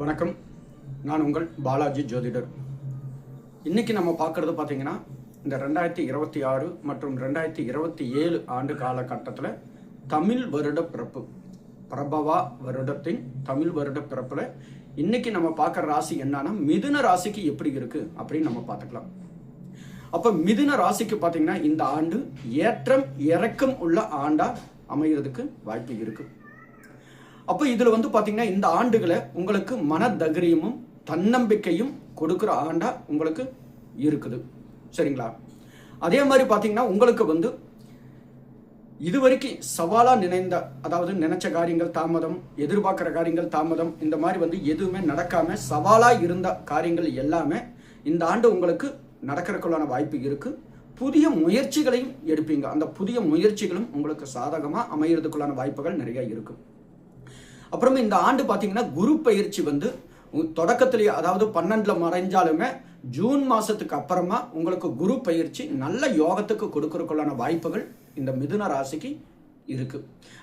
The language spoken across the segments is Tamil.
வணக்கம். நான் உங்கள் பாலாஜி ஜோதிடர். இன்னைக்கு நம்ம பார்க்கறது பார்த்தீங்கன்னா இந்த 2026 மற்றும் 2027 ஆண்டு காலகட்டத்தில் தமிழ் வருட பிறப்பு, பிரபவா வருடத்தின் தமிழ் வருட பிறப்புல இன்னைக்கு நம்ம பார்க்குற ராசி என்னன்னா மிதுன ராசிக்கு எப்படி இருக்கு அப்படின்னு நம்ம பார்த்துக்கலாம். அப்ப மிதுன ராசிக்கு பார்த்தீங்கன்னா இந்த ஆண்டு ஏற்றம் இறக்கம் உள்ள ஆண்டா அமைகிறதுக்கு வாய்ப்பு இருக்கு. அப்போ இதுல பாத்தீங்கன்னா இந்த ஆண்டுகளை உங்களுக்கு மன தைரியமும் தன்னம்பிக்கையும் கொடுக்குற ஆண்டா உங்களுக்கு இருக்குது. சரிங்களா? அதே மாதிரி பாத்தீங்கன்னா உங்களுக்கு இதுவரைக்கும் சவாலா நினைச்ச காரியங்கள் தாமதம், எதிர்பார்க்கிற காரியங்கள் தாமதம், இந்த மாதிரி எதுவுமே நடக்காம சவாலா இருந்த காரியங்கள் எல்லாமே இந்த ஆண்டு உங்களுக்கு நடக்கிறதுக்குள்ளான வாய்ப்பு இருக்கு. புதிய முயற்சிகளையும் எடுப்பீங்க. அந்த புதிய முயற்சிகளும் உங்களுக்கு சாதகமா அமைகிறதுக்குள்ளான வாய்ப்புகள் நிறைய இருக்கு. அப்புறமே இந்த ஆண்டு பார்த்தீங்கன்னா குரு பயிற்சி தொடக்கத்திலேயே, அதாவது 12ல மறைஞ்சாலுமே ஜூன் மாசத்துக்கு அப்புறமா உங்களுக்கு குரு பயிற்சி நல்ல யோகத்துக்கு கொடுக்கறதுக்குள்ளான வாய்ப்புகள் இந்த மிதுன ராசிக்கு இருக்கு.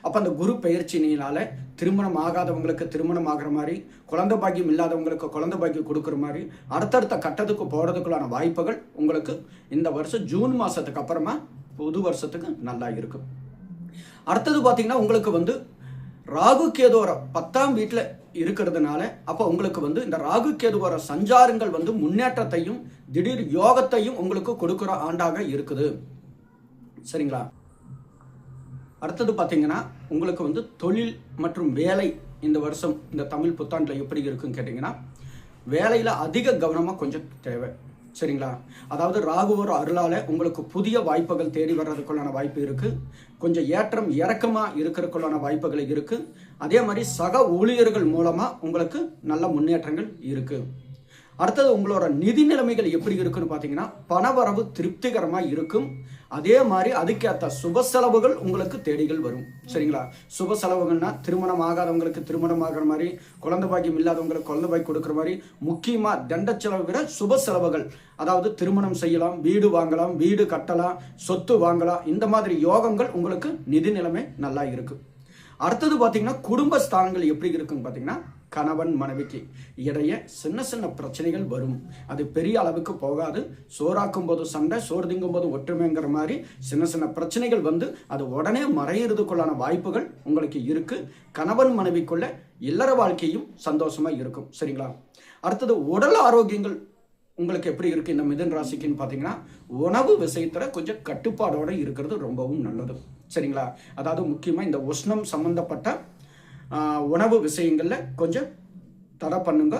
அப்ப அந்த குரு பயிற்சினால திருமணம் ஆகாதவங்களுக்கு திருமணம் ஆகிற மாதிரி, குழந்தை பாக்கியம் இல்லாதவங்களுக்கு குழந்தை பாக்கியம் கொடுக்குற மாதிரி அடுத்தடுத்த கட்டத்துக்கு போறதுக்குள்ளான வாய்ப்புகள் உங்களுக்கு இந்த வருஷம் ஜூன் மாசத்துக்கு அப்புறமா புது வருஷத்துக்கு நல்லா இருக்கு. அடுத்தது பார்த்தீங்கன்னா உங்களுக்கு ராகு கேதுவோட 10ஆம் வீட்டில் இருக்கிறதுனால அப்போ உங்களுக்கு இந்த ராகு கேதுவோட சஞ்சாரங்கள் முன்னேற்றத்தையும் திடீர் யோகத்தையும் உங்களுக்கு கொடுக்குற ஆண்டாக இருக்குது. சரிங்களா? அடுத்தது பார்த்தீங்கன்னா உங்களுக்கு தொழில் மற்றும் வேலை இந்த வருஷம் இந்த தமிழ் புத்தாண்டில் எப்படி இருக்குன்னு கேட்டிங்கன்னா வேலையில் அதிக கவனமாக கொஞ்சம் தேவை. சரிங்களா? அதாவது ராகுவோட அருளால உங்களுக்கு புதிய வாய்ப்புகள் தேடி வர்றதுக்குள்ளான வாய்ப்பு இருக்கு. கொஞ்சம் ஏற்றம் இறக்கமா இருக்கிறதுக்குள்ளான வாய்ப்புகள் இருக்கு. அதே மாதிரி சக ஊழியர்கள் மூலமா உங்களுக்கு நல்ல முன்னேற்றங்கள் இருக்கு. அடுத்தது உங்களோட நிதி நிலைமைகள் எப்படி இருக்குன்னு பார்த்தீங்கன்னா பணவரவு திருப்திகரமா இருக்கும். அதே மாதிரி அதுக்கேற்ற சுப செலவுகள் உங்களுக்கு தேடிகள் வரும். சரிங்களா? சுப செலவுகள்னா திருமணம் ஆகாதவங்களுக்கு திருமணம் ஆகிற மாதிரி, குழந்தை பாக்கியம் இல்லாதவங்களுக்கு குழந்தை பாக்கி கொடுக்குற மாதிரி, முக்கியமா தண்ட செலவு விட சுப செலவுகள், அதாவது திருமணம் செய்யலாம், வீடு வாங்கலாம், வீடு கட்டலாம், சொத்து வாங்கலாம், இந்த மாதிரி யோகங்கள் உங்களுக்கு நிதி நிலைமை நல்லா இருக்கு. அடுத்தது பார்த்தீங்கன்னா குடும்ப ஸ்தானங்கள் எப்படி இருக்குன்னு பார்த்தீங்கன்னா கணவன் மனைவிக்கு இடையே சின்ன சின்ன பிரச்சனைகள் வரும். அது பெரிய அளவுக்கு போகாது. சோறாக்கும் போது சண்டை, சோறு திங்கும் போது ஒற்றுமைங்கிற மாதிரி சின்ன சின்ன பிரச்சனைகள் அது உடனே மறையிறதுக்குள்ளான வாய்ப்புகள் உங்களுக்கு இருக்கு. கணவன் மனைவிக்குள்ள இல்லற வாழ்க்கையும் சந்தோஷமா இருக்கும். சரிங்களா? அடுத்தது உடல் ஆரோக்கியங்கள் உங்களுக்கு எப்படி இருக்கு இந்த மிதுன ராசிக்குன்னு பார்த்தீங்கன்னா உணவு விஷயத்துல கொஞ்சம் கட்டுப்பாடோட இருக்கிறது ரொம்பவும் நல்லது. சரிங்களா? அதாவது முக்கியமா இந்த உஷ்ணம் சம்பந்தப்பட்ட உணவு விஷயங்கள்ல கொஞ்சம் தடை பண்ணுங்க,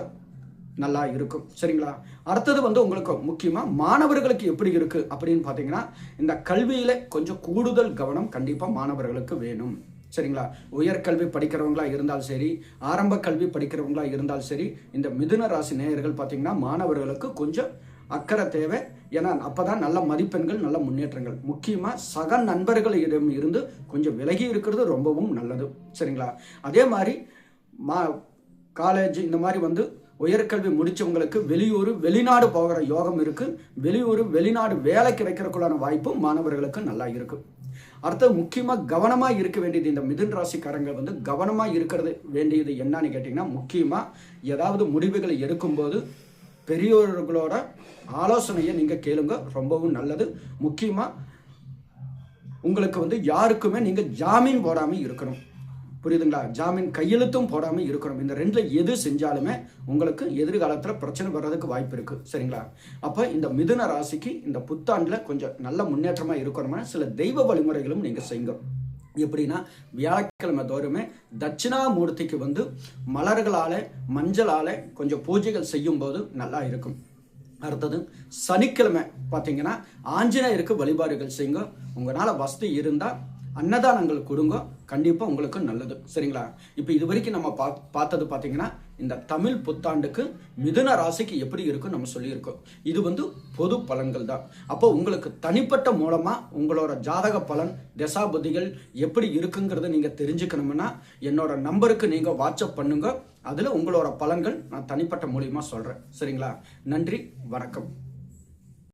நல்லா இருக்கும். சரிங்களா? அடுத்தது உங்களுக்கு முக்கியமா மாணவர்களுக்கு எப்படி இருக்கு அப்படின்னு பார்த்தீங்கன்னா இந்த கல்வியில கொஞ்சம் கூடுதல் கவனம் கண்டிப்பா மாணவர்களுக்கு வேணும். சரிங்களா? உயர்கல்வி படிக்கிறவங்களா இருந்தாலும் சரி, ஆரம்ப கல்வி படிக்கிறவங்களா இருந்தாலும் சரி, இந்த மிதுன ராசி நேயர்கள் பார்த்தீங்கன்னா மாணவர்களுக்கு கொஞ்சம் அக்கறை தேவை. ஏன்னா அப்பதான் நல்ல மதிப்பெண்கள், நல்ல முன்னேற்றங்கள். முக்கியமா சக நண்பர்களிடம் இருந்து கொஞ்சம் விலகி இருக்கிறது ரொம்பவும் நல்லது. சரிங்களா? அதே மாதிரி காலேஜ் இந்த மாதிரி உயர்கல்வி முடிச்சவங்களுக்கு வெளியூர் வெளிநாடு போகிற யோகம் இருக்கு. வெளியூர் வெளிநாடு வேலை கிடைக்கிறதுக்குள்ளான வாய்ப்பும் மாணவர்களுக்கு நல்லா இருக்கு. அடுத்தது முக்கியமா கவனமா இருக்க வேண்டியது இந்த மிதுன ராசிக்காரங்க கவனமா இருக்கிறது வேண்டியது என்னன்னு கேட்டீங்கன்னா முக்கியமா ஏதாவது முடிவுகளை எடுக்கும்போது பெரியோர்களோட ஆலோசனையை நீங்க கேளுங்க, ரொம்பவும் நல்லது. முக்கியமா உங்களுக்கு யாருக்குமே நீங்க ஜாமீன் போடாம இருக்கணும். புரியுதுங்களா? ஜாமீன் கையெழுத்தும் போடாம இருக்கணும். இந்த ரெண்டுல எது செஞ்சாலுமே உங்களுக்கு எதிர்காலத்துல பிரச்சனை வர்றதுக்கு வாய்ப்பு இருக்கு. சரிங்களா? அப்ப இந்த மிதுன ராசிக்கு இந்த புத்தாண்டுல கொஞ்சம் நல்ல முன்னேற்றமா இருக்கணும்னா சில தெய்வ வழிமுறைகளும் நீங்க செய்யுங்க. எப்படின்னா வியாழக்கிழமை தோறுமே தட்சிணாமூர்த்திக்கு மலர்களால மஞ்சளால கொஞ்சம் பூஜைகள் செய்யும் போது நல்லா இருக்கும். அடுத்தது சனிக்கிழமை பார்த்தீங்கன்னா ஆஞ்சநேயருக்கு வழிபாடுகள் செய்யுங்க. உங்களால வசதி இருந்தா அன்னதானங்கள் கொடுங்க, கண்டிப்பா உங்களுக்கு நல்லது. சரிங்களா? இப்போ இது வரைக்கும் நம்ம பார்த்தது பார்த்தீங்கன்னா இந்த தமிழ் புத்தாண்டுக்கு மிதுன ராசிக்கு எப்படி இருக்கும் நம்ம சொல்லியிருக்கோம். இது பொது பலன்கள் தான். அப்போ உங்களுக்கு தனிப்பட்ட மூலமா உங்களோட ஜாதக பலன், தசாபுதிகள் எப்படி இருக்குங்கிறத நீங்க தெரிஞ்சுக்கணும்னா என்னோட நம்பருக்கு நீங்க வாட்ஸ்அப் பண்ணுங்க. அதுல உங்களோட பலன்கள் நான் தனிப்பட்ட மூலியமா சொல்றேன். சரிங்களா? நன்றி, வணக்கம்.